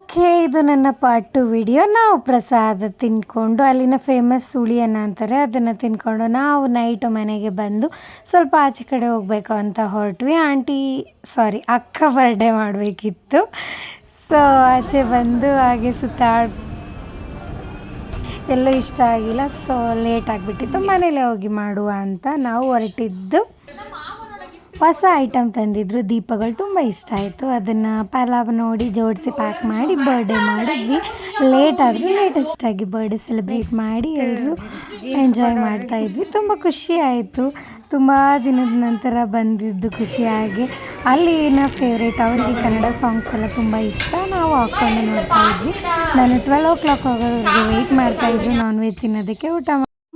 Okay, ಇದು ನನ್ನ part 2 video. ನಾವು ಪ್ರಸಾದ ತಿಂದ್ಕೊಂಡು ಅಲ್ಲಿನ ಫೇಮಸ್ ಸುಳಿಯನ್ನ ಅಂತಾರೆ, ಅದನ್ನು ತಿಂದ್ಕೊಂಡು ನಾವು ನೈಟು ಮನೆಗೆ ಬಂದು ಸ್ವಲ್ಪ ಆಚೆ ಕಡೆ ಹೋಗಬೇಕು ಅಂತ ಹೊರಟ್ವಿ. ಅಕ್ಕ ಬರ್ಡೇ ಮಾಡಬೇಕಿತ್ತು. ಸೊ ಆಚೆ ಬಂದು ಹಾಗೆ ಎಲ್ಲೂ ಇಷ್ಟ ಆಗಿಲ್ಲ. ಸೊ ಲೇಟ್ ಆಗಿಬಿಟ್ಟಿತ್ತು. ಮನೇಲೇ ಹೋಗಿ ಮಾಡುವ ಅಂತ ನಾವು ಹೊರಟಿದ್ದು. ಹೊಸ ಐಟಮ್ ತಂದಿದ್ರು, ದೀಪಗಳು ತುಂಬ ಇಷ್ಟ ಆಯಿತು. ಅದನ್ನು ಪಲಾವ್ ನೋಡಿ ಜೋಡಿಸಿ ಪ್ಯಾಕ್ ಮಾಡಿ ಬರ್ಡೇ ಮಾಡಿದ್ವಿ. ಲೇಟ್ ಆದರೂ ಲೇಟೆಸ್ಟಾಗಿ ಬರ್ಡೇ ಸೆಲೆಬ್ರೇಟ್ ಮಾಡಿ ಎಲ್ಲರೂ ಎಂಜಾಯ್ ಮಾಡ್ತಾಯಿದ್ವಿ. ತುಂಬ ಖುಷಿ ಆಯಿತು. ತುಂಬ ದಿನದ ನಂತರ ಬಂದಿದ್ದು ಖುಷಿಯಾಗಿ. ಅಲ್ಲಿನ ಫೇವ್ರೇಟ್ ಅವರಿಗೆ ಕನ್ನಡ ಸಾಂಗ್ಸ್ ಎಲ್ಲ ತುಂಬ ಇಷ್ಟ. ನಾವು ಹಾಕ್ಕೊಂಡು ನೋಡ್ತಾಯಿದ್ವಿ. ನಾನು 12 o'clock ಹೋಗೋದ್ರಿಗೆ ವೆಯ್ಟ್ ಮಾಡ್ತಾಯಿದ್ರು ನಾನ್ ವೆಜ್ ತಿನ್ನೋದಕ್ಕೆ. ಊಟ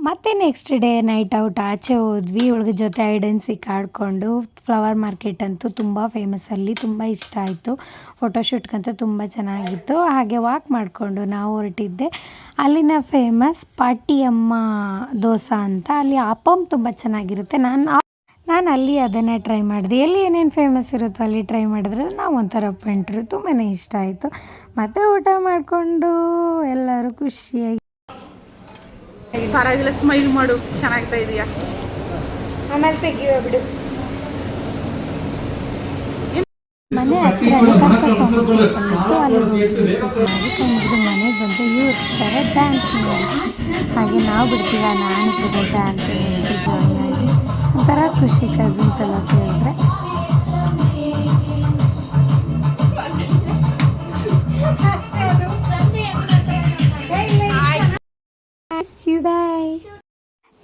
ಮತ್ತು ನೆಕ್ಸ್ಟ್ ಡೇ ನೈಟ್ ಔಟ್ ಆಚೆ ಹೋದ್ವಿ. ಇವಳಿಗೆ ಜೊತೆ ಹೈಡ್ ಆ್ಯಂಡ್ ಸೀಕ್ ಆಡಿಕೊಂಡು. ಫ್ಲವರ್ ಮಾರ್ಕೆಟ್ ಅಂತೂ ತುಂಬ ಫೇಮಸ್, ಅಲ್ಲಿ ತುಂಬ ಇಷ್ಟ ಆಯಿತು. ಫೋಟೋಶೂಟ್ಗಂತೂ ತುಂಬ ಚೆನ್ನಾಗಿತ್ತು. ಹಾಗೆ ವಾಕ್ ಮಾಡಿಕೊಂಡು ನಾವು ಹೊರಟಿದ್ದೆ. ಅಲ್ಲಿನ ಫೇಮಸ್ ಪಾಟಿಯಮ್ಮ ದೋಸೆ ಅಂತ, ಅಲ್ಲಿ ಅಪ್ಪಮ್ ತುಂಬ ಚೆನ್ನಾಗಿರುತ್ತೆ. ನಾನು ಅಲ್ಲಿ ಅದನ್ನು ಟ್ರೈ ಮಾಡಿದೆ. ಎಲ್ಲಿ ಏನೇನು ಫೇಮಸ್ ಇರುತ್ತೋ ಅಲ್ಲಿ ಟ್ರೈ ಮಾಡಿದ್ರೆ ನಾವು ಒಂಥರ ಪೆಂಟ್ರು. ತುಂಬಾ ಇಷ್ಟ ಆಯಿತು. ಮತ್ತು ಊಟ ಮಾಡಿಕೊಂಡು ಎಲ್ಲರೂ ಖುಷಿಯಾಗಿ ಪರವಾಗಿಲ್ಲ, ಸ್ಮೈಲ್ ಮಾಡು, ಚೆನ್ನಾಗ್ತಾ ಇದೆಯಾ. ಆಮೇಲೆ ತೆಗಿಯೋ ಬಿಡು. ಮನೆ ಹತ್ತಿರನೇ ಕನಕಸ್ವಾಮಿ ಅಲ್ಲಿ ಮಾಡಿ ಮನೆಗೆ ಬಂದು ಇರ್ತಾರೆ ಡ್ಯಾನ್ಸ್ ಮಾಡಿ. ಹಾಗೆ ನಾವು ಬಿಡ್ತೀವ, ನಾನು ಕೂಡ ಡ್ಯಾನ್ಸ್ ನೆಕ್ಸ್ಟ್ ಜಾಯಿನ್ ಆಗಿ ಒಂಥರ ಖುಷಿ. ಕಸಿನ್ಸ್ ಎಲ್ಲ ಸೇರಿದ್ರೆ ಬಾಯ್.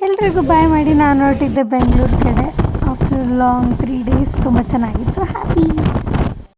ಎಲ್ರಿಗೂ ಬಾಯ್ ಮಾಡಿ ನಾನು ಹೊರಟಿದ್ದೆ ಬೆಂಗಳೂರು ಕಡೆ. ಆಫ್ಟರ್ ಲಾಂಗ್ 3 days ತುಂಬ ಚೆನ್ನಾಗಿತ್ತು. ಹ್ಯಾಪಿ.